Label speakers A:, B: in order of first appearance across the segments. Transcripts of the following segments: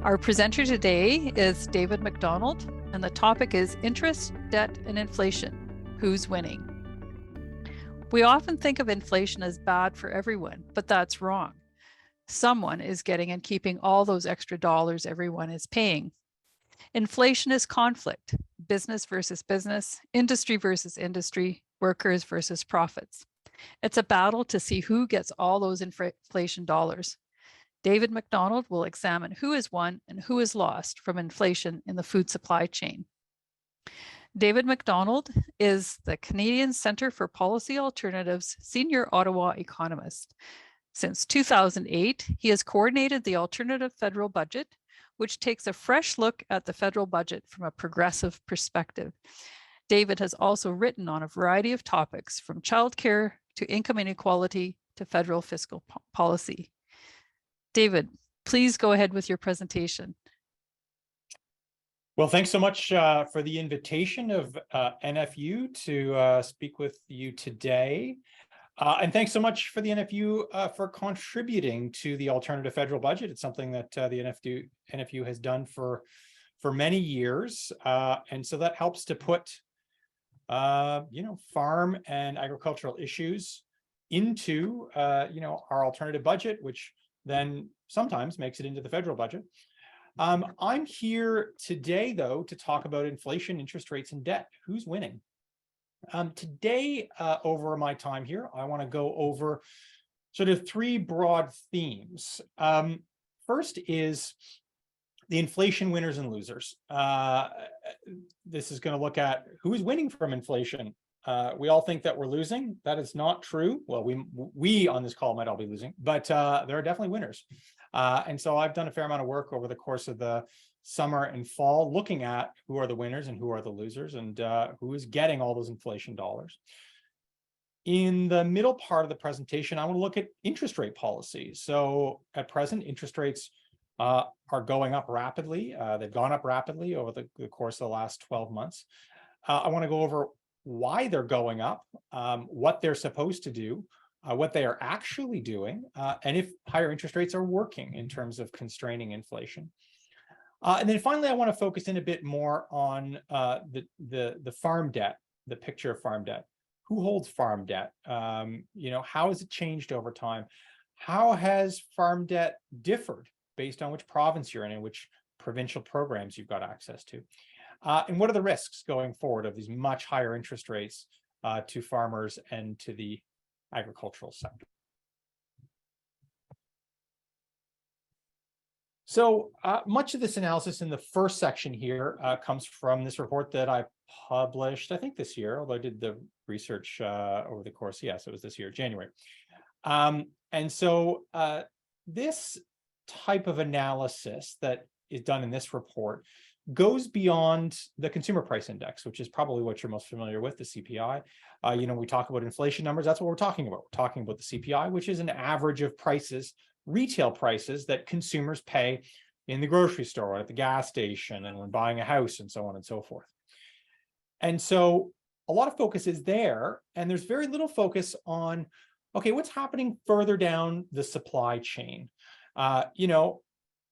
A: Our presenter today is David Macdonald, and the topic is interest, debt, and inflation. Who's winning? We often think of inflation as bad for everyone, but that's wrong. Someone is getting and keeping all those extra dollars everyone is paying. Inflation is conflict, business versus business, industry versus industry, workers versus profits. It's a battle to see who gets all those inflation dollars. David Macdonald will examine who has won and who has lost from inflation in the food supply chain. David Macdonald is the Canadian Centre for Policy Alternatives Senior Ottawa Economist. Since 2008, he has coordinated the alternative federal budget, which takes a fresh look at the federal budget from a progressive perspective. David has also written on a variety of topics, from childcare to income inequality to federal fiscal policy. David, please go ahead with your presentation.
B: Well, thanks so much for the invitation of NFU to speak with you today. And thanks so much for the NFU for contributing to the alternative federal budget. It's something that the NFU has done for many years. And so that helps to put, farm and agricultural issues into, our alternative budget, which then sometimes makes it into the federal budget. I'm here today, though, to talk about inflation, interest rates, and debt. Who's winning? Today, over my time here, I want to go over sort of three broad themes. First is the inflation winners and losers. This is going to look at who is winning from inflation. We all think that we're losing. That is not true. Well, we on this call might all be losing, but there are definitely winners. And so I've done a fair amount of work over the course of the summer and fall looking at who are the winners and who are the losers, and who is getting all those inflation dollars. In the middle part of the presentation, I want to look at interest rate policy. So at present, interest rates are going up rapidly. They've gone up rapidly over the course of the last 12 months. I want to go over why they're going up, what they're supposed to do, what they are actually doing, and if higher interest rates are working in terms of constraining inflation. And then finally, I want to focus in a bit more on the farm debt, the picture of farm debt. Who holds farm debt? How has it changed over time? How has farm debt differed based on which province you're in and which provincial programs you've got access to? And what are the risks going forward of these much higher interest rates to farmers and to the agricultural sector? So much of this analysis in the first section here comes from this report that I published, I think this year, although I did the research over the course, yes, it was this year, January. And so this type of analysis that is done in this report goes beyond the consumer price index, which is probably what you're most familiar with, the CPI. We talk about inflation numbers. That's what we're talking about. We're talking about the CPI, which is an average of prices, retail prices that consumers pay in the grocery store, or at the gas station, and when buying a house, and so on and so forth. And so a lot of focus is there, and there's very little focus on, okay, what's happening further down the supply chain?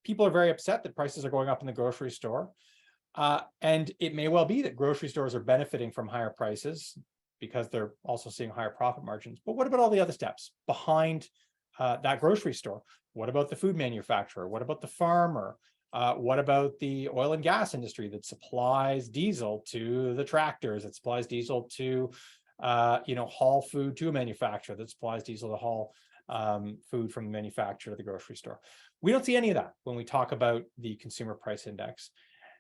B: People are very upset that prices are going up in the grocery store. And it may well be that grocery stores are benefiting from higher prices because they're also seeing higher profit margins. But what about all the other steps behind that grocery store? What about the food manufacturer? What about the farmer? What about the oil and gas industry that supplies diesel to the tractors, that supplies diesel to, haul food to a manufacturer, that supplies diesel to haul food from the manufacturer to the grocery store? We don't see any of that when we talk about the consumer price index.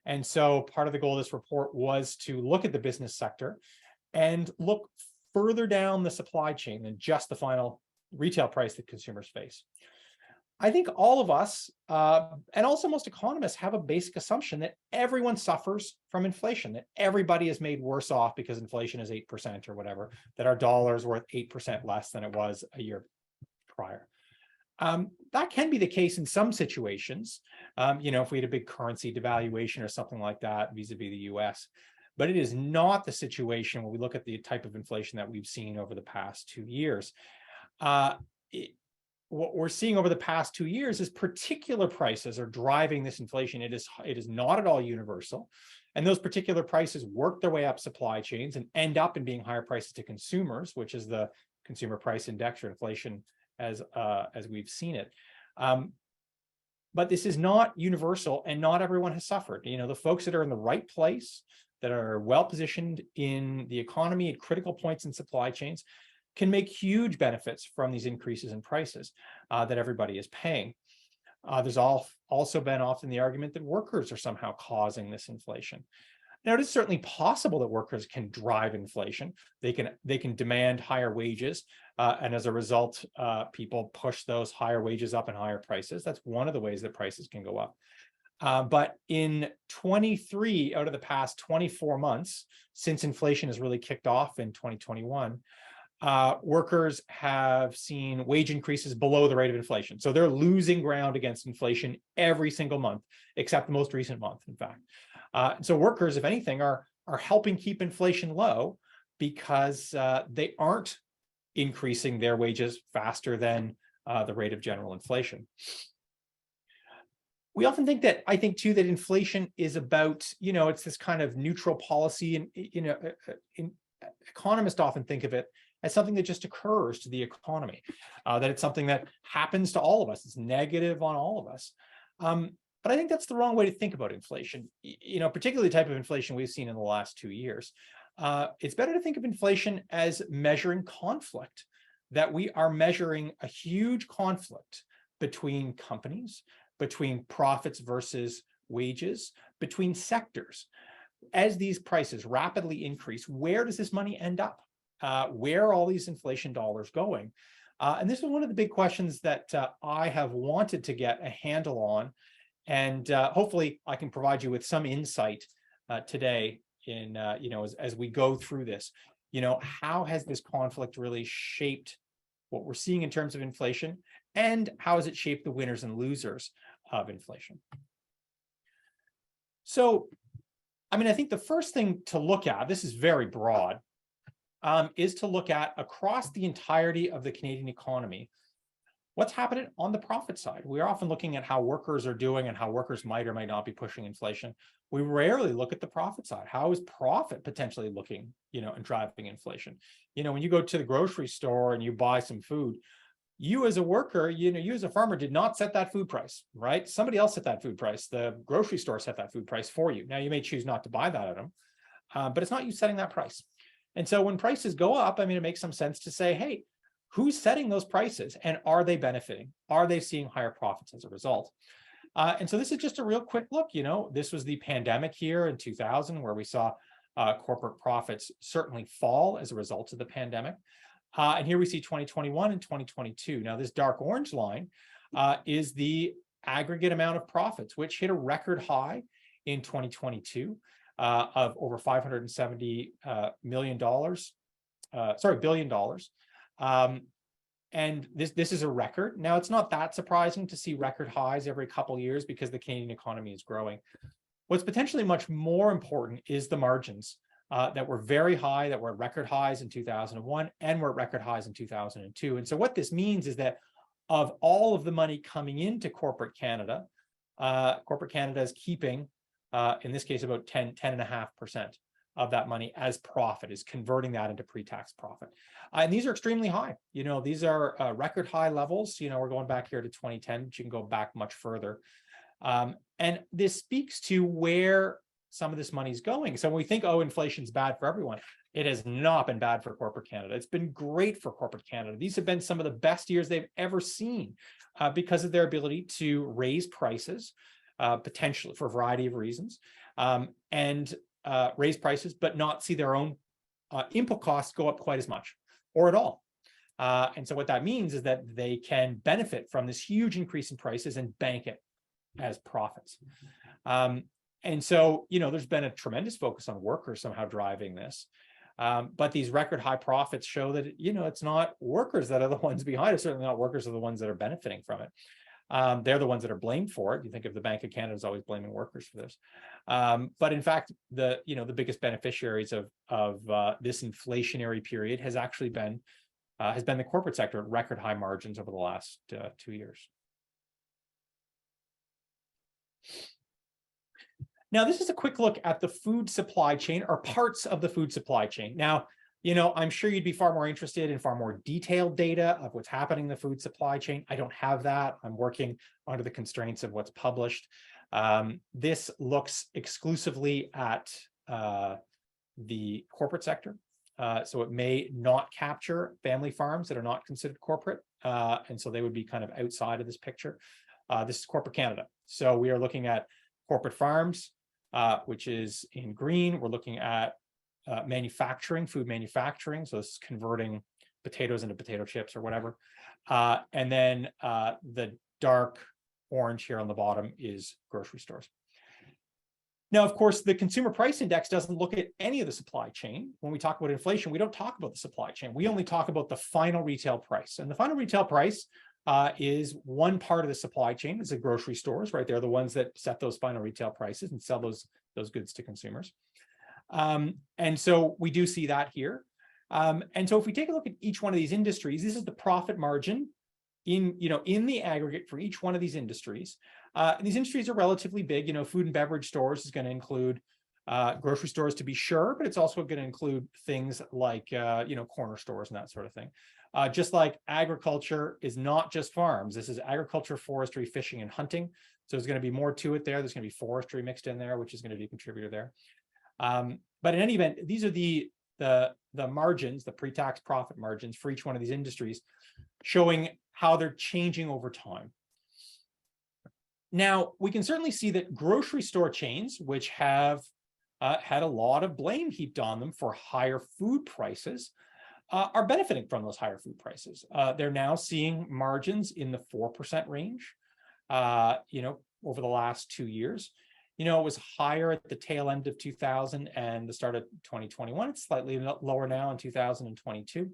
B: And so part of the goal of this report was to look at the business sector and look further down the supply chain than just the final retail price that consumers face. I think all of us, and also most economists, have a basic assumption that everyone suffers from inflation, that everybody is made worse off because inflation is 8% or whatever, that our dollar is worth 8% less than it was a year prior. That can be the case in some situations, if we had a big currency devaluation or something like that vis-a-vis the US. But it is not the situation when we look at the type of inflation that we've seen over the past 2 years. what we're seeing over the past 2 years is particular prices are driving this inflation. It is not at all universal. And those particular prices work their way up supply chains and end up in being higher prices to consumers, which is the consumer price index or inflation as we've seen it. But this is not universal, and not everyone has suffered. The folks that are in the right place, that are well positioned in the economy at critical points in supply chains, can make huge benefits from these increases in prices that everybody is paying. There's also been often the argument that workers are somehow causing this inflation. Now, it is certainly possible that workers can drive inflation. They can demand higher wages, and as a result, people push those higher wages up and higher prices. That's one of the ways that prices can go up. But in 23 out of the past 24 months, since inflation has really kicked off in 2021, workers have seen wage increases below the rate of inflation. So they're losing ground against inflation every single month, except the most recent month, in fact. So workers, if anything, are helping keep inflation low because they aren't increasing their wages faster than the rate of general inflation. We often think that, I think too, that inflation is about, it's this kind of neutral policy, and economists often think of it as something that just occurs to the economy, that it's something that happens to all of us. It's negative on all of us. But I think that's the wrong way to think about inflation, particularly the type of inflation we've seen in the last 2 years. It's better to think of inflation as measuring conflict, that we are measuring a huge conflict between companies, between profits versus wages, between sectors. As these prices rapidly increase, where does this money end up? Where are all these inflation dollars going? And this is one of the big questions that I have wanted to get a handle on. And hopefully I can provide you with some insight today in, as we go through this. How has this conflict really shaped what we're seeing in terms of inflation? And how has it shaped the winners and losers of inflation? So, I think the first thing to look at, this is very broad, is to look at across the entirety of the Canadian economy, what's happening on the profit side. We're often looking at how workers are doing and how workers might or might not be pushing inflation. We rarely look at the profit side. How is profit potentially looking, and driving inflation? When you go to the grocery store and you buy some food, you as a worker, you as a farmer did not set that food price, right? Somebody else set that food price. The grocery store set that food price for you. Now, you may choose not to buy that item, but it's not you setting that price. And so when prices go up, it makes some sense to say, hey, who's setting those prices, and are they benefiting? Are they seeing higher profits as a result? And so this is just a real quick look. This was the pandemic here in 2000, where we saw corporate profits certainly fall as a result of the pandemic. And here we see 2021 and 2022. Now, this dark orange line is the aggregate amount of profits, which hit a record high in 2022 of over $570 billion. And this is a record. Now, it's not that surprising to see record highs every couple of years because the Canadian economy is growing. What's potentially much more important is the margins that were very high, that were at record highs in 2001 and were at record highs in 2002. And so what this means is that of all of the money coming into corporate Canada is keeping, in this case, about 10.5% of that money as profit, is converting that into pre-tax profit. And these are extremely high. These are record high levels. We're going back here to 2010, but you can go back much further. And this speaks to where some of this money is going. So when we think, inflation's bad for everyone, it has not been bad for corporate Canada. It's been great for corporate Canada. These have been some of the best years they've ever seen because of their ability to raise prices, potentially for a variety of reasons, and raise prices, but not see their own input costs go up quite as much or at all. And so what that means is that they can benefit from this huge increase in prices and bank it as profits. And so, there's been a tremendous focus on workers somehow driving this. But these record high profits show that, it's not workers that are the ones behind it. Certainly not workers are the ones that are benefiting from it. They're the ones that are blamed for it. You think of the Bank of Canada is always blaming workers for this. But in fact, the biggest beneficiaries of this inflationary period has actually been has been the corporate sector at record high margins over the last 2 years. Now, this is a quick look at the food supply chain, or parts of the food supply chain. Now, I'm sure you'd be far more interested in far more detailed data of what's happening in the food supply chain. I don't have that. I'm working under the constraints of what's published. This looks exclusively at the corporate sector. So it may not capture family farms that are not considered corporate. And so they would be kind of outside of this picture. This is corporate Canada. So we are looking at corporate farms, which is in green. We're looking at manufacturing, food manufacturing. So this is converting potatoes into potato chips or whatever. And then the dark orange here on the bottom is grocery stores. Now, of course, the consumer price index doesn't look at any of the supply chain. When we talk about inflation, we don't talk about the supply chain. We only talk about the final retail price. And the final retail price is one part of the supply chain. Is the grocery stores, right? They're the ones that set those final retail prices and sell those goods to consumers. And so we do see that here. And so if we take a look at each one of these industries, this is the profit margin in the aggregate for each one of these industries. And these industries are relatively big. Food and beverage stores is going to include grocery stores, to be sure, but it's also going to include things like corner stores and that sort of thing. Just like agriculture is not just farms. This is agriculture, forestry, fishing, and hunting. So there's going to be more to it there. There's going to be forestry mixed in there, which is going to be a contributor there. But in any event, these are the margins, the pre-tax profit margins for each one of these industries, showing how they're changing over time. Now, we can certainly see that grocery store chains, which have had a lot of blame heaped on them for higher food prices, are benefiting from those higher food prices. They're now seeing margins in the 4% range, over the last 2 years. It was higher at the tail end of 2000 and the start of 2021. It's slightly lower now in 2022.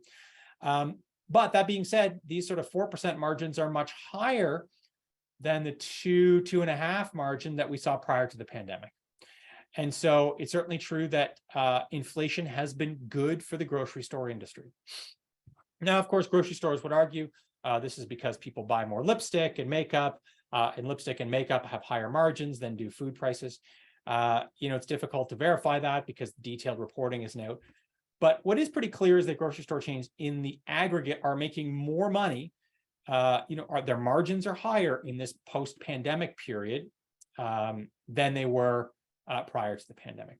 B: But that being said, these sort of 4% margins are much higher than the 2.5 margin that we saw prior to the pandemic. And so it's certainly true that inflation has been good for the grocery store industry. Now, of course, grocery stores would argue this is because people buy more lipstick and makeup, and lipstick and makeup have higher margins than do food prices. It's difficult to verify that because detailed reporting isn't out. But what is pretty clear is that grocery store chains in the aggregate are making more money. Their margins are higher in this post-pandemic period than they were prior to the pandemic.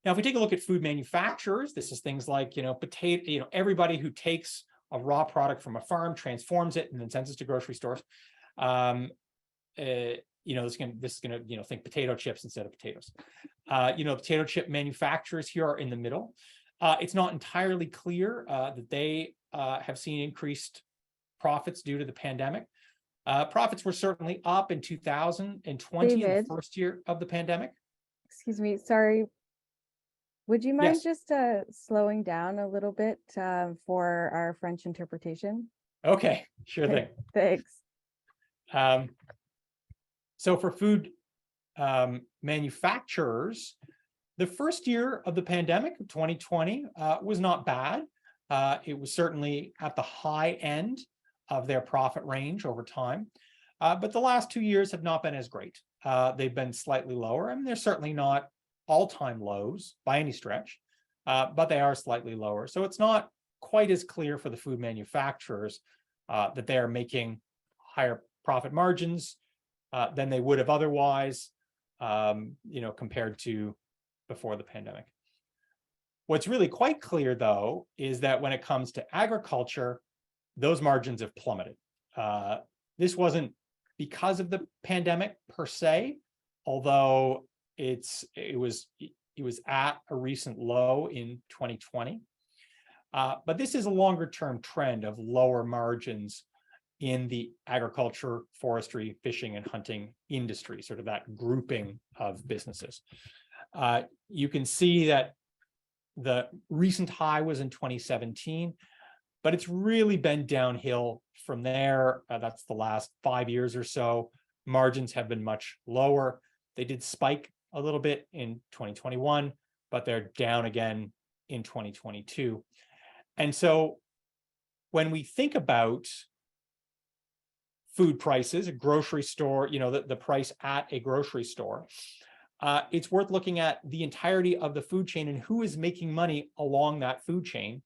B: Now, if we take a look at food manufacturers, this is things like, potato, everybody who takes a raw product from a farm, transforms it, and then sends it to grocery stores. This is going to think potato chips instead of potatoes. Potato chip manufacturers here are in the middle. It's not entirely clear that they have seen increased profits due to the pandemic. Profits were certainly up in 2020,
C: David,
B: in the first year of the pandemic.
C: Excuse me, sorry. Would you mind
B: Yes.
C: just slowing down a little bit for our French interpretation?
B: Okay, sure thing.
C: Thanks.
B: So for food manufacturers, the first year of the pandemic, 2020, was not bad. It was certainly at the high end of their profit range over time. But the last 2 years have not been as great. They've been slightly lower. I mean, they're certainly not all-time lows by any stretch, but they are slightly lower. So it's not quite as clear for the food manufacturers that they are making higher profit margins than they would have otherwise, compared to before the pandemic. What's really quite clear, though, is that when it comes to agriculture, those margins have plummeted. This wasn't because of the pandemic per se, although it was at a recent low in 2020. But this is a longer term trend of lower margins in the agriculture, forestry, fishing, and hunting industry, sort of that grouping of businesses. You can see that the recent high was in 2017, but it's really been downhill from there. That's the last 5 years or so. Margins have been much lower. They did spike a little bit in 2021, but they're down again in 2022. And so when we think about food prices, a grocery store, the price at a grocery store, it's worth looking at the entirety of the food chain and who is making money along that food chain,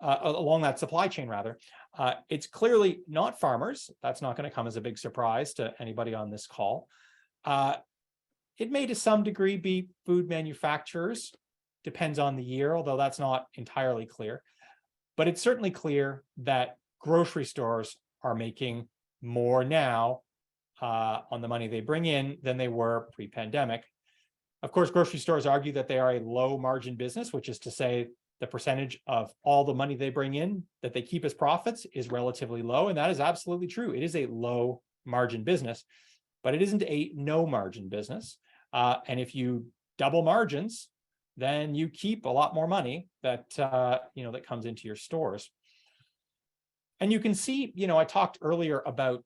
B: along that supply chain, rather. It's clearly not farmers. That's not going to come as a big surprise to anybody on this call. It may to some degree be food manufacturers, depends on the year, although that's not entirely clear. But it's certainly clear that grocery stores are making more now on the money they bring in than they were pre-pandemic. Of course, grocery stores argue that they are a low margin business, which is to say the percentage of all the money they bring in that they keep as profits is relatively low. And that is absolutely true. It is a low margin business, but it isn't a no margin business. And if you double margins, then you keep a lot more money that that comes into your stores. And you can see, I talked earlier about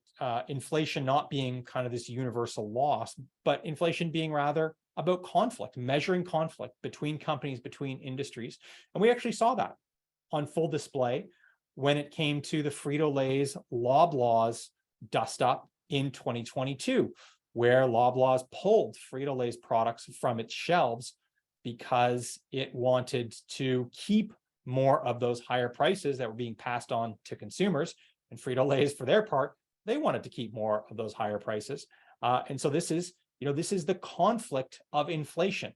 B: inflation not being kind of this universal loss, but inflation being rather about conflict, measuring conflict between companies, between industries. And we actually saw that on full display when it came to the Frito-lay's Loblaws dust up in 2022, where Loblaws pulled Frito-lay's products from its shelves because it wanted to keep more of those higher prices that were being passed on to consumers. And Frito-lay's, for their part, they wanted to keep more of those higher prices. And so this is the conflict of inflation.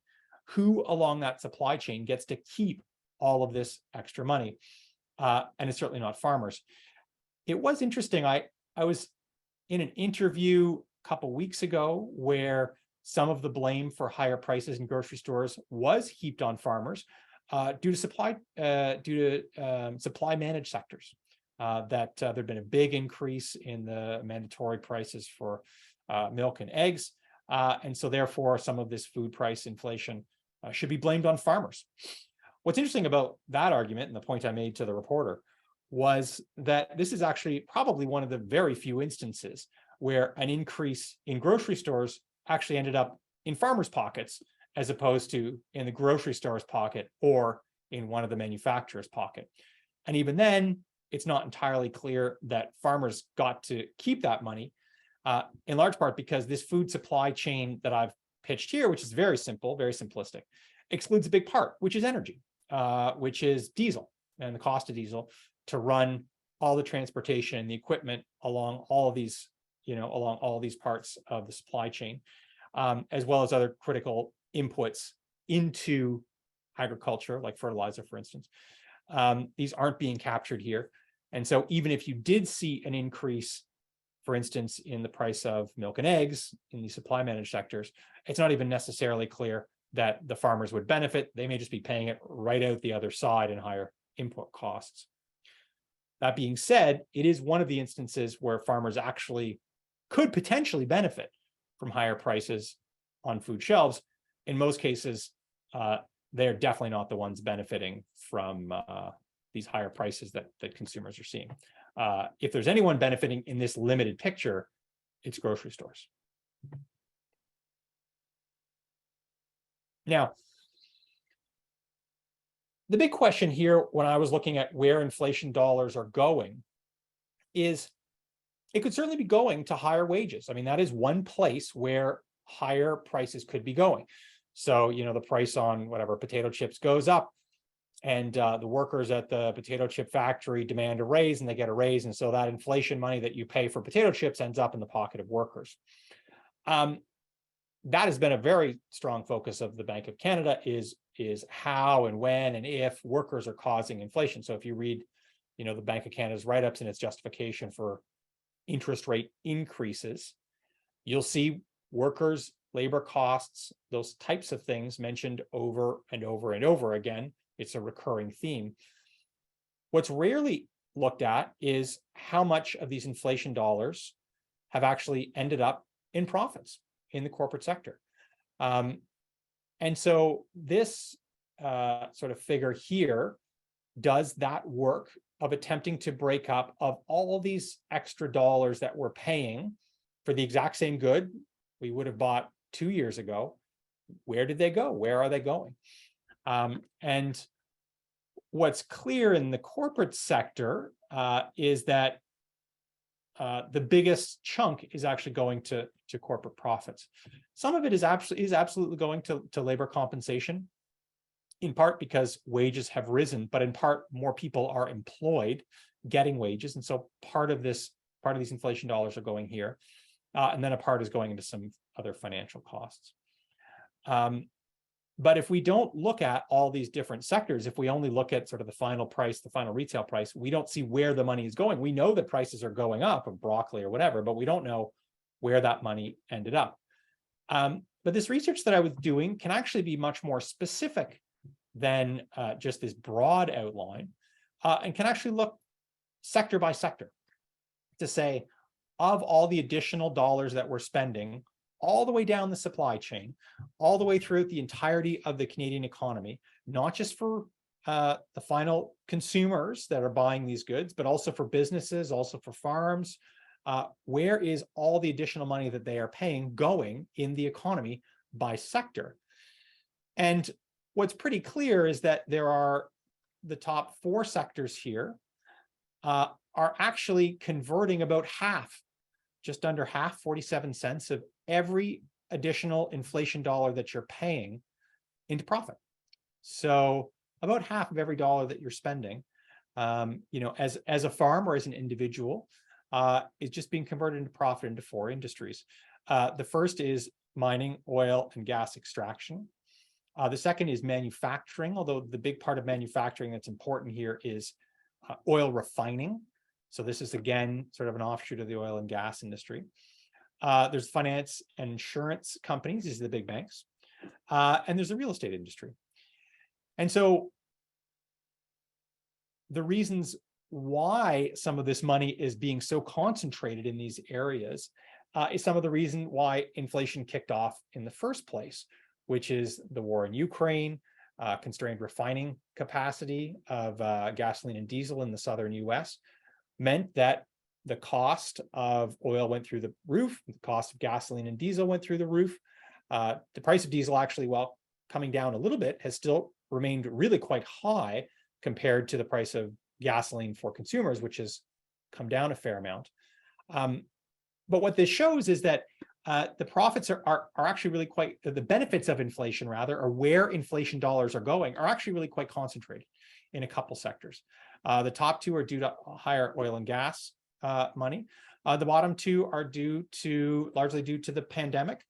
B: Who along that supply chain gets to keep all of this extra money? And it's certainly not farmers. It was interesting. I was in an interview a couple weeks ago where some of the blame for higher prices in grocery stores was heaped on farmers due to supply managed sectors. That there'd been a big increase in the mandatory prices for milk and eggs. And so therefore, some of this food price inflation should be blamed on farmers. What's interesting about that argument, and the point I made to the reporter, was that this is actually probably one of the very few instances where an increase in grocery stores actually ended up in farmers' pockets, as opposed to in the grocery store's pocket or in one of the manufacturer's pocket. And even then, it's not entirely clear that farmers got to keep that money, in large part because this food supply chain that I've pitched here, which is very simple, very simplistic, excludes a big part, which is energy, which is diesel and the cost of diesel to run all the transportation and the equipment along all of these, along all of these parts of the supply chain, as well as other critical inputs into agriculture, like fertilizer, for instance. These aren't being captured here. And so even if you did see an increase, for instance, in the price of milk and eggs in the supply managed sectors, it's not even necessarily clear that the farmers would benefit. They may just be paying it right out the other side in higher input costs. That being said, it is one of the instances where farmers actually could potentially benefit from higher prices on food shelves. In most cases, they're definitely not the ones benefiting from these higher prices that consumers are seeing. If there's anyone benefiting in this limited picture, it's grocery stores. Now, the big question here when I was looking at where inflation dollars are going is it could certainly be going to higher wages. I mean, that is one place where higher prices could be going. So, the price on whatever potato chips goes up, and the workers at the potato chip factory demand a raise, and they get a raise. And so that inflation money that you pay for potato chips ends up in the pocket of workers. That has been a very strong focus of the Bank of Canada, is how and when and if workers are causing inflation. So if you read, the Bank of Canada's write-ups and its justification for interest rate increases, you'll see workers, labor costs, those types of things mentioned over and over and over again. It's a recurring theme. What's rarely looked at is how much of these inflation dollars have actually ended up in profits in the corporate sector. And so this sort of figure here does that work of attempting to break up of all of these extra dollars that we're paying for the exact same good we would have bought 2 years ago. Where did they go? Where are they going? And what's clear in the corporate sector, is that the biggest chunk is actually going to corporate profits. Some of it is absolutely going to labor compensation, in part because wages have risen, but in part more people are employed getting wages, and so part of these inflation dollars are going here, and then a part is going into some other financial costs. But if we don't look at all these different sectors, if we only look at sort of the final price, the final retail price, we don't see where the money is going. We know that prices are going up of broccoli or whatever, but we don't know where that money ended up. But this research that I was doing can actually be much more specific than just this broad outline, and can actually look sector by sector to say, of all the additional dollars that we're spending, all the way down the supply chain, all the way throughout the entirety of the Canadian economy, not just for the final consumers that are buying these goods, but also for businesses, also for farms. Where is all the additional money that they are paying going in the economy by sector? And what's pretty clear is that there are the top 4 sectors here are actually converting about half, just under half, 47 cents of every additional inflation dollar that you're paying into profit. So about half of every dollar that you're spending, as a farm or as an individual, is just being converted into profit into 4 industries. The first is mining, oil, and gas extraction. The second is manufacturing, although the big part of manufacturing that's important here is oil refining. So this is, again, sort of an offshoot of the oil and gas industry. There's finance and insurance companies, these are the big banks. And there's the real estate industry. And so the reasons why some of this money is being so concentrated in these areas is some of the reason why inflation kicked off in the first place, which is the war in Ukraine, constrained refining capacity of gasoline and diesel in the southern US, meant that the cost of oil went through the roof, the cost of gasoline and diesel went through the roof. The price of diesel actually, while coming down a little bit, has still remained really quite high compared to the price of gasoline for consumers, which has come down a fair amount. But what this shows is that the profits are actually really quite, the benefits of inflation rather, or where inflation dollars are going, are actually really quite concentrated in a couple sectors. The top 2 are due to higher oil and gas money. The bottom 2 are largely due to the pandemic,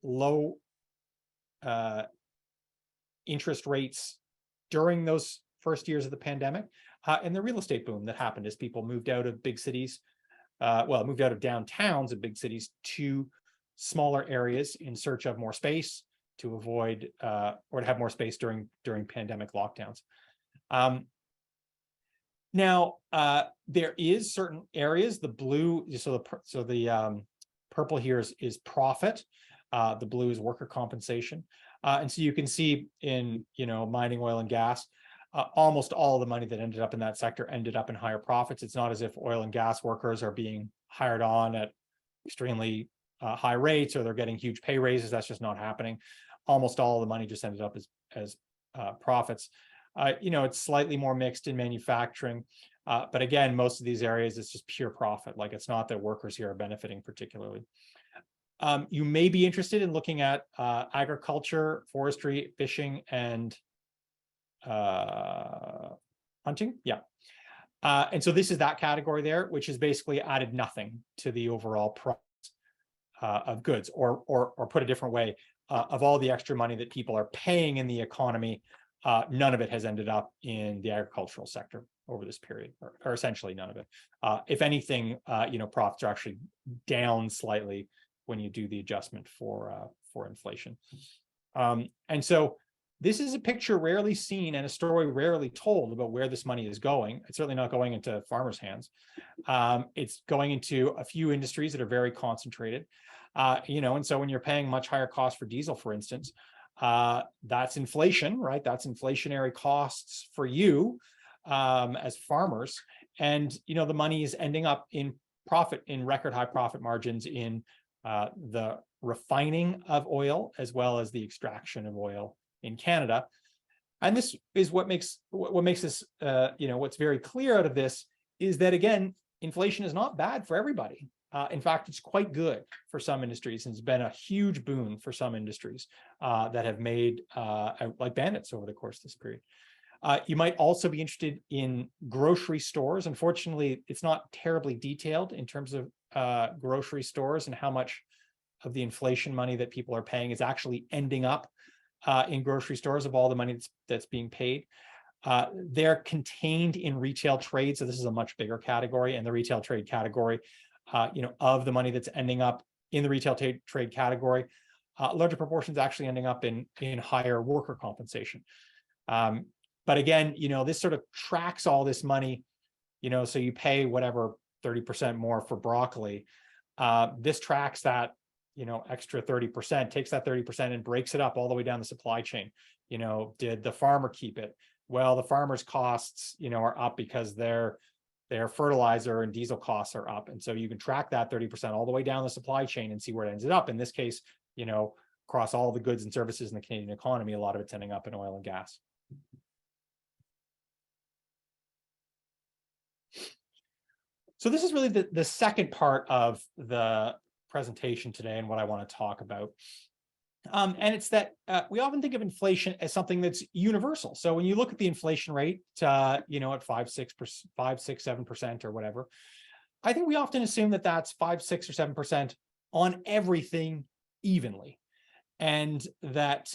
B: low interest rates during those first years of the pandemic, and the real estate boom that happened as people moved out of big cities, moved out of downtowns of big cities to smaller areas in search of more space to avoid or to have more space during pandemic lockdowns. Now, there is certain areas, the blue, so the purple here is profit, the blue is worker compensation. And so you can see in, mining, oil and gas, almost all the money that ended up in that sector ended up in higher profits. It's not as if oil and gas workers are being hired on at extremely high rates or they're getting huge pay raises. That's just not happening. Almost all the money just ended up as profits. It's slightly more mixed in manufacturing, but again, most of these areas, it's just pure profit. Like, it's not that workers here are benefiting particularly. You may be interested in looking at agriculture, forestry, fishing, and hunting. Yeah. And so this is that category there, which has basically added nothing to the overall price of goods, or put a different way, of all the extra money that people are paying in the economy, none of it has ended up in the agricultural sector over this period, or essentially none of it. If anything, profits are actually down slightly when you do the adjustment for inflation. And so this is a picture rarely seen and a story rarely told about where this money is going. It's certainly not going into farmers' hands. It's going into a few industries that are very concentrated. And so when you're paying much higher costs for diesel, for instance, that's inflation, right? That's inflationary costs for you as farmers. And, the money is ending up in profit, in record high profit margins in the refining of oil, as well as the extraction of oil in Canada. And this is what makes this, what's very clear out of this is that, again, inflation is not bad for everybody. In fact, it's quite good for some industries, and it's been a huge boon for some industries that have made out like bandits over the course of this period. You might also be interested in grocery stores. Unfortunately, it's not terribly detailed in terms of grocery stores and how much of the inflation money that people are paying is actually ending up in grocery stores of all the money that's being paid. They're contained in retail trade. So this is a much bigger category, and the retail trade category, of the money that's ending up in the retail trade category, larger proportions actually ending up in higher worker compensation. But again, this sort of tracks all this money, so you pay whatever 30% more for broccoli. This tracks that, extra 30%, takes that 30% and breaks it up all the way down the supply chain. Did the farmer keep it? Well, the farmer's costs, are up because their fertilizer and diesel costs are up. And so you can track that 30% all the way down the supply chain and see where it ends up. In this case, across all the goods and services in the Canadian economy, a lot of it's ending up in oil and gas. So this is really the second part of the presentation today and what I want to talk about. And it's that we often think of inflation as something that's universal. So when you look at the inflation rate, at 5, 6, 7% or whatever, I think we often assume that that's 5, 6, or 7% on everything evenly. And that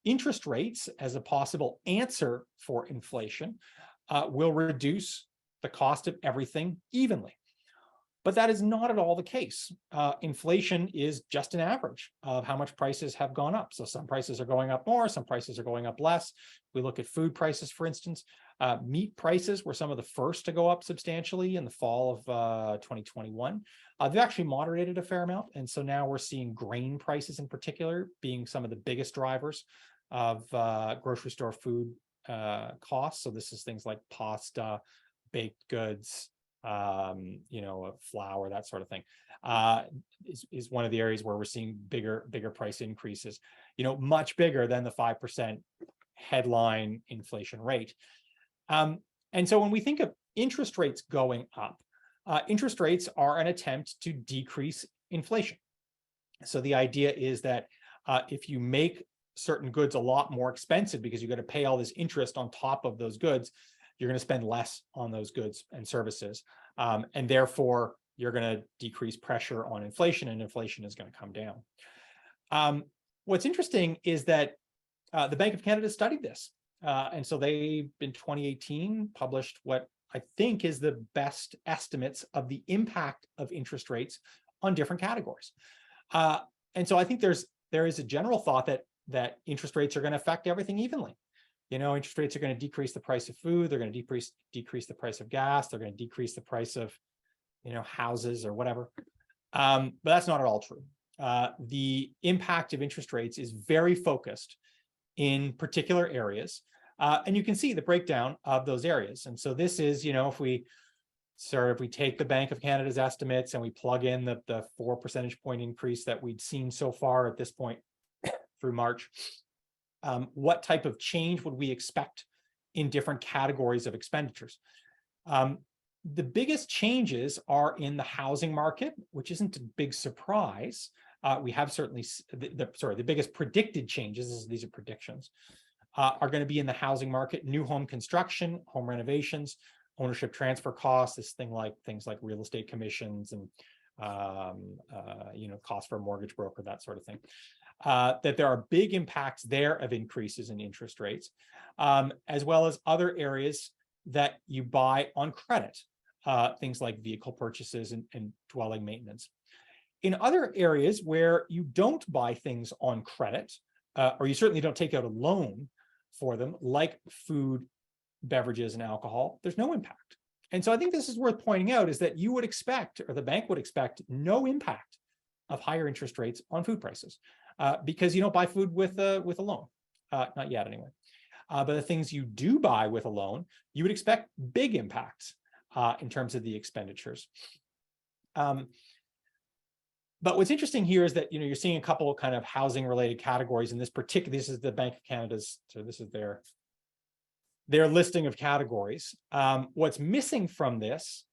B: interest rates as a possible answer for inflation will reduce the cost of everything evenly. But that is not at all the case. Inflation is just an average of how much prices have gone up. So some prices are going up more, some prices are going up less. We look at food prices, for instance. Meat prices were some of the first to go up substantially in the fall of 2021. They've actually moderated a fair amount. And so now we're seeing grain prices in particular being some of the biggest drivers of grocery store food costs. So this is things like pasta, baked goods, flour, that sort of thing, is one of the areas where we're seeing bigger price increases, much bigger than the 5% headline inflation rate. And so when we think of interest rates going up, interest rates are an attempt to decrease inflation. So the idea is that if you make certain goods a lot more expensive because you've got to pay all this interest on top of those goods, you're going to spend less on those goods and services. And therefore, you're going to decrease pressure on inflation, and inflation is going to come down. What's interesting is that the Bank of Canada studied this. And so they, in 2018, published what I think is the best estimates of the impact of interest rates on different categories. And so I think there is a general thought that interest rates are going to affect everything evenly. Interest rates are going to decrease the price of food. They're going to decrease the price of gas. They're going to decrease the price of, houses or whatever. But that's not at all true. The impact of interest rates is very focused in particular areas. And you can see the breakdown of those areas. And so this is, if we take the Bank of Canada's estimates and we plug in the 4 percentage point increase that we'd seen so far at this point through March, what type of change would we expect in different categories of expenditures? The biggest changes are in the housing market, which isn't a big surprise. We have certainly, the biggest predicted changes, these are predictions, are going to be in the housing market: new home construction, home renovations, ownership transfer costs, things like real estate commissions and cost for a mortgage broker, that sort of thing. That there are big impacts there of increases in interest rates, as well as other areas that you buy on credit, things like vehicle purchases and dwelling maintenance. In other areas where you don't buy things on credit, or you certainly don't take out a loan for them, like food, beverages, and alcohol, there's no impact. And so I think this is worth pointing out, is that you would expect, or the bank would expect, no impact of higher interest rates on food prices. Because you don't buy food with a loan, not yet anyway. But the things you do buy with a loan, you would expect big impacts in terms of the expenditures. But what's interesting here is that you're seeing a couple of kind of housing related categories in this particular. This is the Bank of Canada's, so this is their their listing of categories. What's missing from this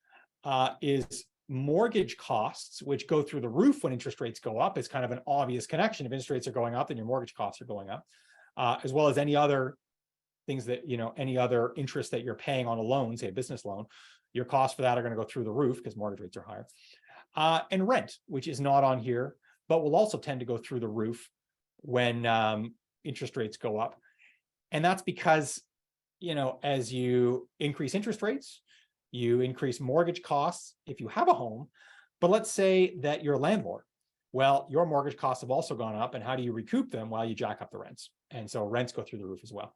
B: is mortgage costs, which go through the roof when interest rates go up. Is kind of an obvious connection. If interest rates are going up, then your mortgage costs are going up, as well as any other things that, any other interest that you're paying on a loan, say a business loan, your costs for that are going to go through the roof because mortgage rates are higher. And rent, which is not on here, but will also tend to go through the roof when interest rates go up. And that's because, as you increase interest rates, you increase mortgage costs if you have a home. But let's say that you're a landlord. Well, your mortgage costs have also gone up, and how do you recoup them? While you jack up the rents. And so rents go through the roof as well.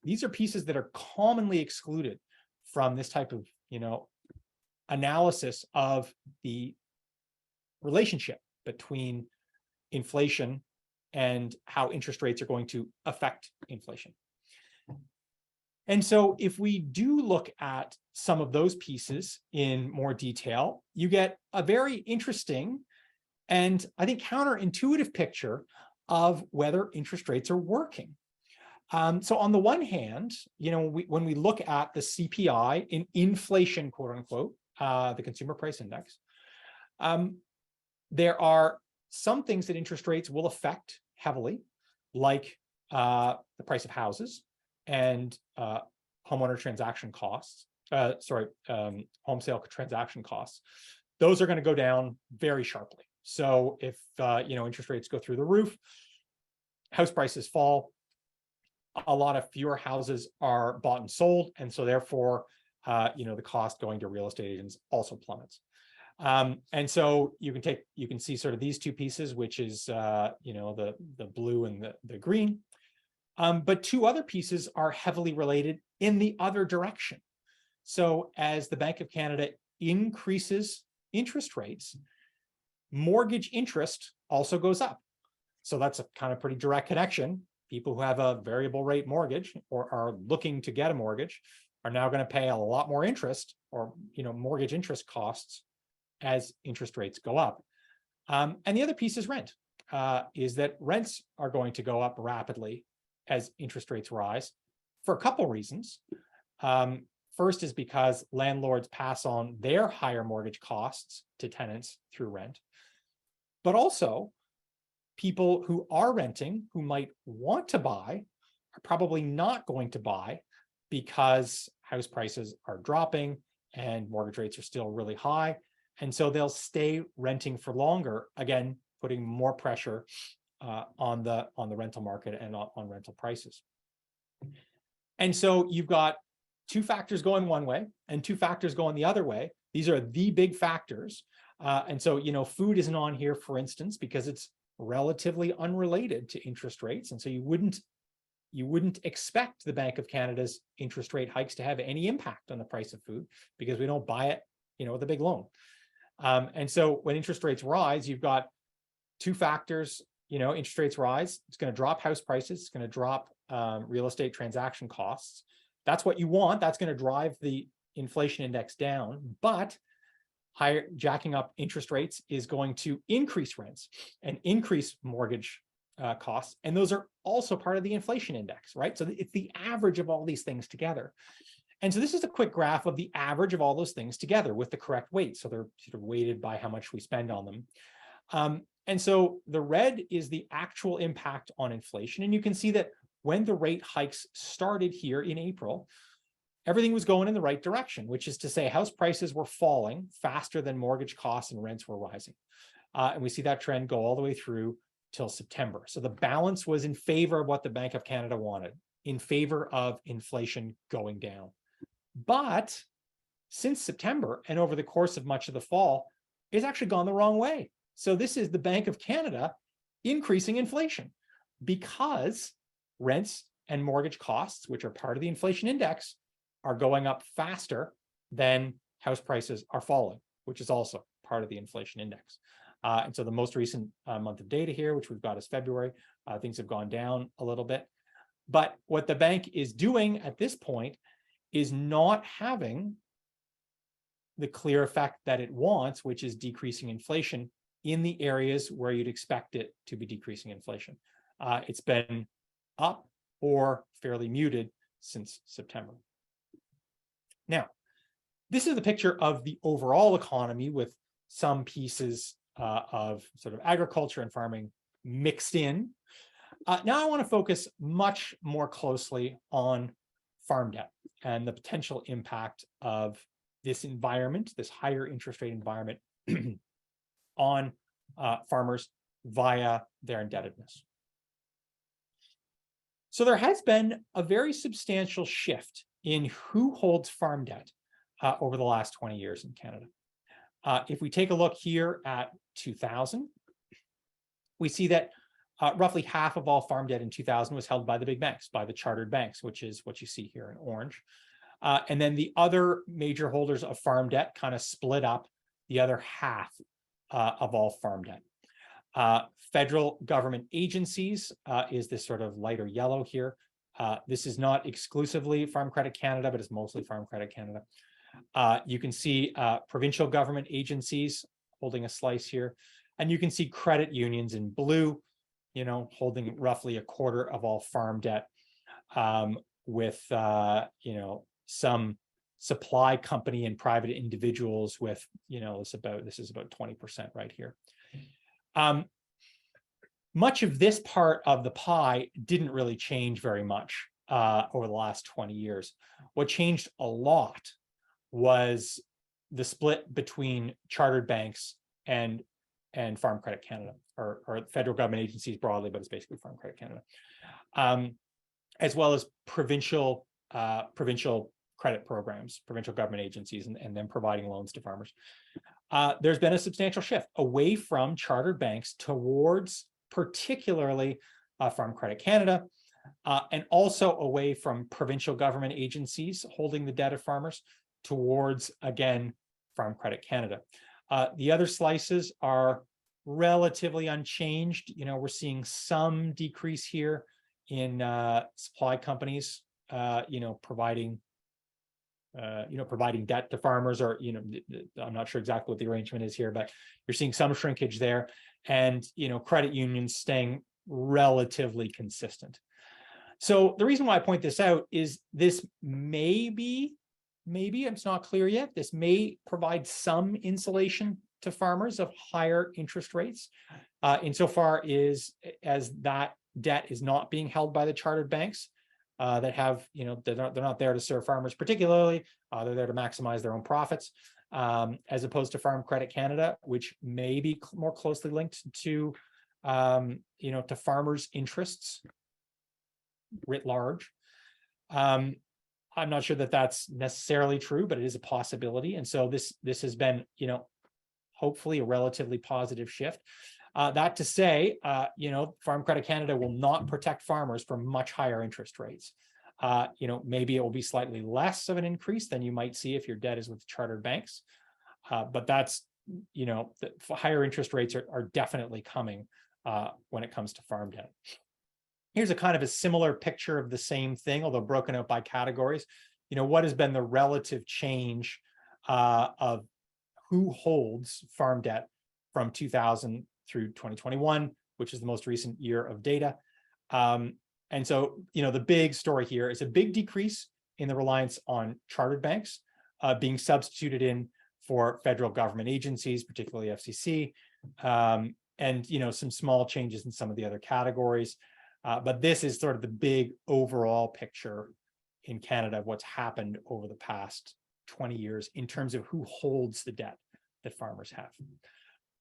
B: These are pieces that are commonly excluded from this type of, analysis of the relationship between inflation and how interest rates are going to affect inflation. And so if we do look at some of those pieces in more detail, you get a very interesting and I think counterintuitive picture of whether interest rates are working. So on the one hand, when we look at the CPI in inflation, quote unquote, the consumer price index, there are some things that interest rates will affect heavily, like the price of houses and homeowner transaction costs, home sale transaction costs. Those are going to go down very sharply. So if interest rates go through the roof, house prices fall, a lot of fewer houses are bought and sold, and so therefore the cost going to real estate agents also plummets. And so you can see sort of these two pieces, which is the blue and the green. But two other pieces are heavily related in the other direction. So as the Bank of Canada increases interest rates, mortgage interest also goes up. So that's a kind of pretty direct connection. People who have a variable rate mortgage or are looking to get a mortgage are now going to pay a lot more interest or mortgage interest costs as interest rates go up. And the other piece is rent, is that rents are going to go up rapidly as interest rates rise for a couple reasons. First is because landlords pass on their higher mortgage costs to tenants through rent, but also people who are renting who might want to buy are probably not going to buy because house prices are dropping and mortgage rates are still really high. And so they'll stay renting for longer, again, putting more pressure on the rental market and on rental prices. And so you've got two factors going one way and two factors going the other way. These are the big factors. And so, food isn't on here, for instance, because it's relatively unrelated to interest rates. And so you wouldn't expect the Bank of Canada's interest rate hikes to have any impact on the price of food because we don't buy it, with a big loan. And so when interest rates rise, you've got two factors. Interest rates rise, it's going to drop house prices, it's going to drop real estate transaction costs. That's what you want. That's going to drive the inflation index down. But higher jacking up interest rates is going to increase rents and increase mortgage costs. And those are also part of the inflation index, right? So it's the average of all these things together. And so this is a quick graph of the average of all those things together with the correct weight. So they're sort of weighted by how much we spend on them. And so the red is the actual impact on inflation. And you can see that when the rate hikes started here in April, everything was going in the right direction, which is to say house prices were falling faster than mortgage costs and rents were rising. And we see that trend go all the way through till September. So the balance was in favor of what the Bank of Canada wanted, in favor of inflation going down. But since September and over the course of much of the fall, it's actually gone the wrong way. So this is the Bank of Canada increasing inflation because rents and mortgage costs, which are part of the inflation index, are going up faster than house prices are falling, which is also part of the inflation index. And so the most recent month of data here, which we've got is February, things have gone down a little bit. But what the bank is doing at this point is not having the clear effect that it wants, which is decreasing inflation in the areas where you'd expect it to be decreasing inflation. It's been up or fairly muted since September. Now, this is the picture of the overall economy with some pieces of sort of agriculture and farming mixed in. Now I want to focus much more closely on farm debt and the potential impact of this environment, this higher interest rate environment on farmers via their indebtedness. So there has been a very substantial shift in who holds farm debt over the last 20 years in Canada. If we take a look here at 2000, we see that roughly half of all farm debt in 2000 was held by the big banks, by the chartered banks, which is what you see here in orange. And then the other major holders of farm debt kind of split up the other half of all farm debt. Federal government agencies is this sort of lighter yellow here. This is not exclusively Farm Credit Canada, but it's mostly Farm Credit Canada. You can see provincial government agencies holding a slice here, and you can see credit unions in blue, holding roughly a quarter of all farm debt, with some supply company and private individuals with this is about 20% right here. Much of this part of the pie didn't really change very much over the last 20 years. What changed a lot was the split between chartered banks and Farm Credit Canada, or federal government agencies broadly, but it's basically Farm Credit Canada, as well as provincial credit programs, provincial government agencies, and then providing loans to farmers. There's been a substantial shift away from chartered banks towards particularly Farm Credit Canada, and also away from provincial government agencies holding the debt of farmers towards, again, Farm Credit Canada. The other slices are relatively unchanged. We're seeing some decrease here in supply companies, providing debt to farmers, or I'm not sure exactly what the arrangement is here, but you're seeing some shrinkage there, and credit unions staying relatively consistent. So the reason why I point this out is this maybe it's not clear yet. This may provide some insulation to farmers of higher interest rates, insofar as that debt is not being held by the chartered banks that have, they're not there to serve farmers particularly. They're there to maximize their own profits, as opposed to Farm Credit Canada, which may be more closely linked to, to farmers' interests writ large. I'm not sure that that's necessarily true, but it is a possibility. And so this has been, hopefully a relatively positive shift. That to say, Farm Credit Canada will not protect farmers from much higher interest rates. Maybe it will be slightly less of an increase than you might see if your debt is with chartered banks. But that's, the higher interest rates are definitely coming when it comes to farm debt. Here's a kind of a similar picture of the same thing, although broken out by categories. What has been the relative change of who holds farm debt from 2000 through 2021, which is the most recent year of data. And so, the big story here is a big decrease in the reliance on chartered banks being substituted in for federal government agencies, particularly FCC, and, some small changes in some of the other categories. But this is sort of the big overall picture in Canada of what's happened over the past 20 years in terms of who holds the debt that farmers have.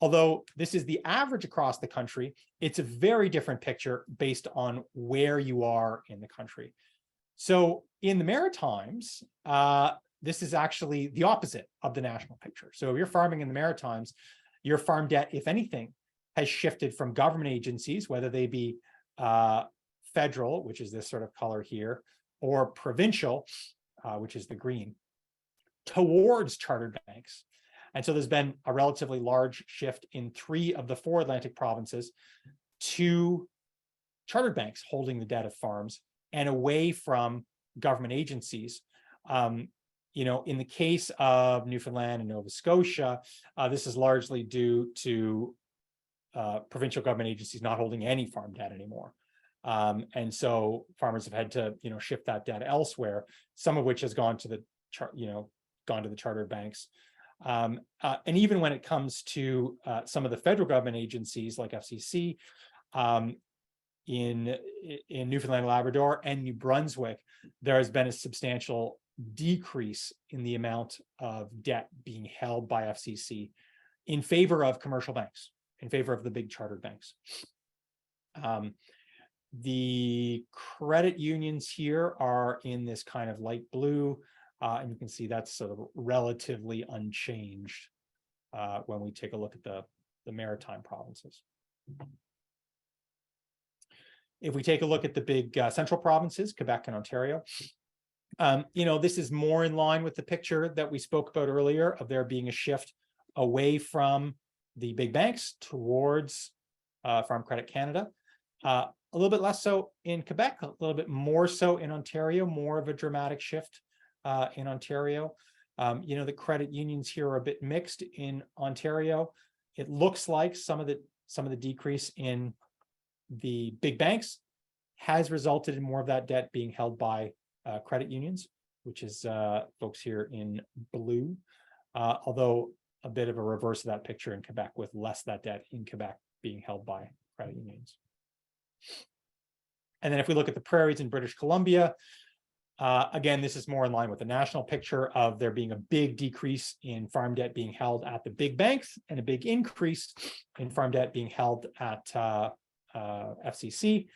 B: Although this is the average across the country, it's a very different picture based on where you are in the country. So in the Maritimes, this is actually the opposite of the national picture. So if you're farming in the Maritimes, your farm debt, if anything, has shifted from government agencies, whether they be federal, which is this sort of color here, or provincial, which is the green, towards chartered banks. And so there's been a relatively large shift in 3 of the 4 Atlantic provinces to chartered banks holding the debt of farms and away from government agencies. In the case of Newfoundland and Nova Scotia, this is largely due to provincial government agencies not holding any farm debt anymore. And so farmers have had to, shift that debt elsewhere, some of which has gone to the chartered banks. And even when it comes to some of the federal government agencies like FCC, in Newfoundland and Labrador and New Brunswick, there has been a substantial decrease in the amount of debt being held by FCC in favor of commercial banks, in favor of the big chartered banks. The credit unions here are in this kind of light blue, and you can see that's sort of relatively unchanged when we take a look at the Maritime provinces. If we take a look at the big central provinces, Quebec and Ontario, this is more in line with the picture that we spoke about earlier of there being a shift away from the big banks towards Farm Credit Canada. A little bit less so in Quebec, a little bit more so in Ontario, more of a dramatic shift in Ontario. The credit unions here are a bit mixed in Ontario. It looks like some of the decrease in the big banks has resulted in more of that debt being held by credit unions, which is folks here in blue, although a bit of a reverse of that picture in Quebec, with less of that debt in Quebec being held by credit unions. And then if we look at the prairies in British Columbia, again, this is more in line with the national picture of there being a big decrease in farm debt being held at the big banks and a big increase in farm debt being held at FCC.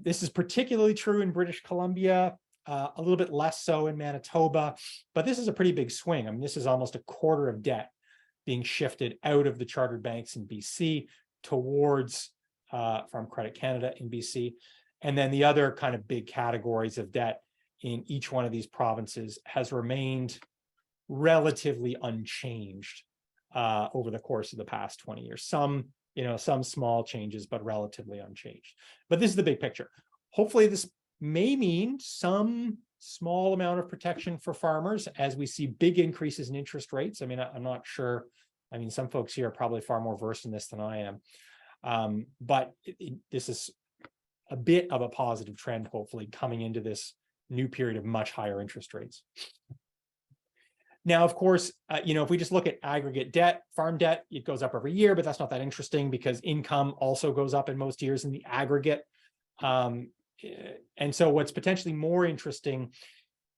B: This is particularly true in British Columbia, a little bit less so in Manitoba, but this is a pretty big swing. I mean, this is almost a quarter of debt being shifted out of the chartered banks in BC towards Farm Credit Canada in BC. And then the other kind of big categories of debt in each one of these provinces has remained relatively unchanged over the course of the past 20 years. Some small changes, but relatively unchanged. But this is the big picture. Hopefully this may mean some small amount of protection for farmers as we see big increases in interest rates. I mean, I'm not sure. I mean, some folks here are probably far more versed in this than I am. But this is a bit of a positive trend, hopefully, coming into this new period of much higher interest rates. Now, of course, if we just look at aggregate debt, farm debt, it goes up every year, but that's not that interesting because income also goes up in most years in the aggregate. And so what's potentially more interesting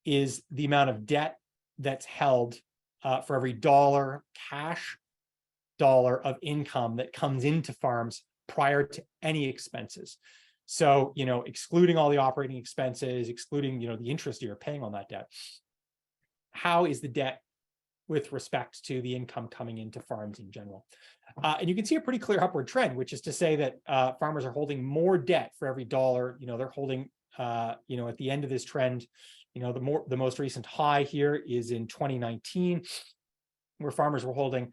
B: is the amount of debt that's held for every cash dollar of income that comes into farms prior to any expenses. So, excluding all the operating expenses, excluding, the interest you're paying on that debt, how is the debt with respect to the income coming into farms in general? And you can see a pretty clear upward trend, which is to say that farmers are holding more debt for every dollar. They're holding, at the end of this trend, the most recent high here is in 2019, where farmers were holding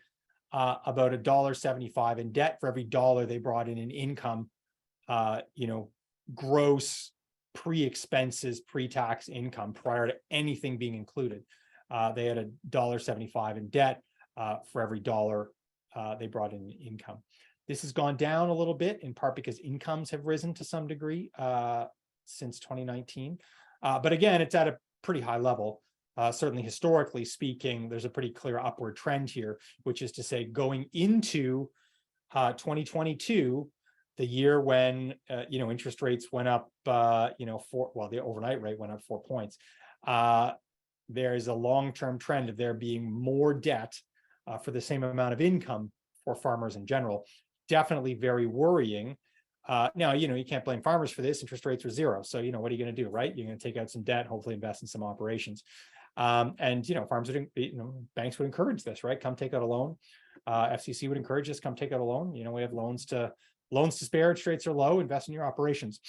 B: about $1.75 in debt for every dollar they brought in income, gross pre-expenses, pre-tax income prior to anything being included. They had $1.75 in debt for every dollar they brought in income. This has gone down a little bit, in part because incomes have risen to some degree since 2019. But again, it's at a pretty high level. Certainly historically speaking, there's a pretty clear upward trend here, which is to say going into 2022, the year when interest rates went up, the overnight rate went up 4 points. There is a long-term trend of there being more debt for the same amount of income for farmers in general. Definitely very worrying. Now, you can't blame farmers for this. Interest rates are zero. So, what are you going to do, right? You're going to take out some debt, hopefully invest in some operations. And farms would, banks would encourage this, right? Come take out a loan. FCC would encourage this. Come take out a loan. We have loans to spare. Interest rates are low. Invest in your operations.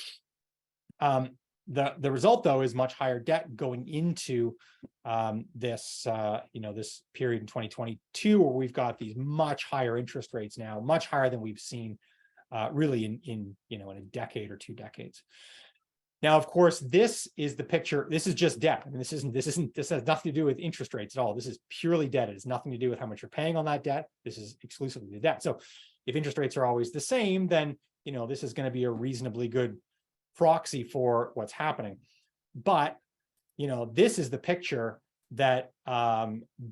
B: The result, though, is much higher debt going into this period in 2022, where we've got these much higher interest rates now, much higher than we've seen really in a decade or 2 decades. Now, of course, this is the picture. This is just debt. I mean, this has nothing to do with interest rates at all. This is purely debt. It has nothing to do with how much you're paying on that debt. This is exclusively the debt. So if interest rates are always the same, then this is going to be a reasonably good proxy for what's happening. But, this is the picture that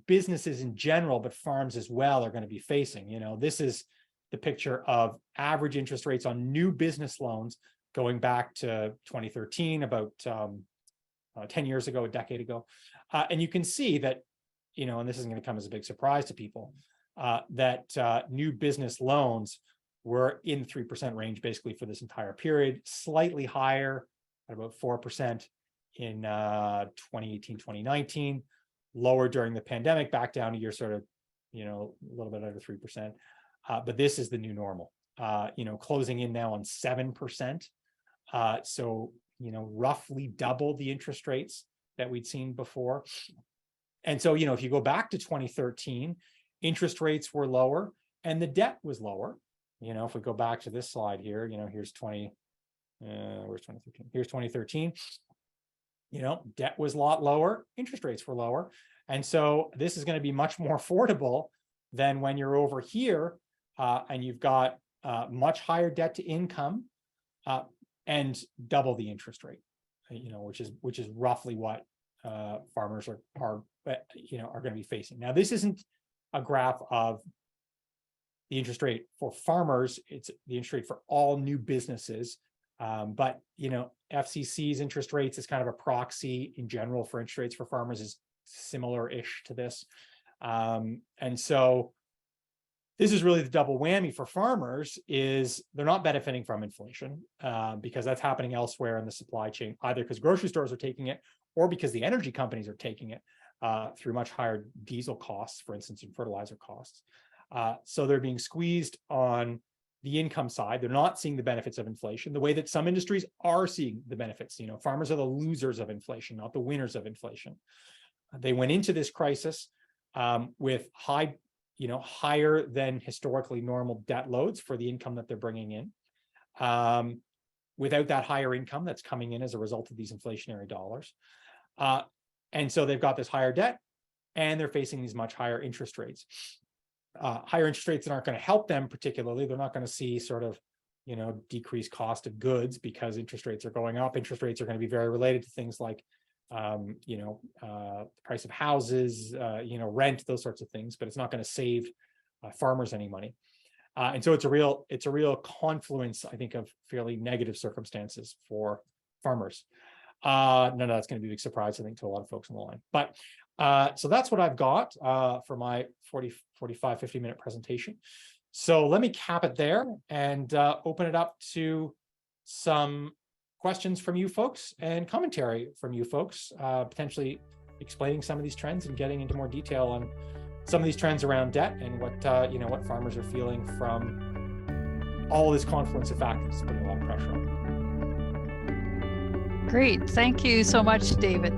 B: businesses in general, but farms as well, are going to be facing. This is the picture of average interest rates on new business loans going back to 2013, about 10 years ago, a decade ago. And you can see that, and this isn't going to come as a big surprise to people, that new business loans were in 3% range basically for this entire period, slightly higher at about 4% in 2018, 2019, lower during the pandemic, back down to your sort of, a little bit under 3%. But this is the new normal, closing in now on 7%. So, roughly double the interest rates that we'd seen before. And so, if you go back to 2013, interest rates were lower and the debt was lower. If we go back to this slide here, here's 2013. Here's 2013. Debt was a lot lower, interest rates were lower. And so this is going to be much more affordable than when you're over here and you've got much higher debt to income and double the interest rate, which is roughly what farmers are going to be facing. Now, this isn't a graph of the interest rate for farmers, it's the interest rate for all new businesses. But FCC's interest rates is kind of a proxy in general for interest rates for farmers, is similar-ish to this. And so this is really the double whammy for farmers, is they're not benefiting from inflation because that's happening elsewhere in the supply chain, either because grocery stores are taking it or because the energy companies are taking it through much higher diesel costs, for instance, and fertilizer costs. So they're being squeezed on the income side. They're not seeing the benefits of inflation the way that some industries are seeing the benefits. Farmers are the losers of inflation, not the winners of inflation. They went into this crisis with higher than historically normal debt loads for the income that they're bringing in. Without that higher income that's coming in as a result of these inflationary dollars. And so they've got this higher debt and they're facing these much higher interest rates. Higher interest rates that aren't going to help them particularly. They're not going to see sort of, decreased cost of goods because interest rates are going up. Interest rates are going to be very related to things like, price of houses, rent, those sorts of things, but it's not going to save farmers any money. And so it's a real confluence, I think, of fairly negative circumstances for farmers. None of that's going to be a big surprise, I think, to a lot of folks on the line. But so that's what I've got for my 50-minute presentation. So let me cap it there and open it up to some questions from you folks and commentary from you folks, potentially explaining some of these trends and getting into more detail on some of these trends around debt and what what farmers are feeling from all this confluence of factors putting a lot of pressure on them.
A: Great. Thank you so much, David.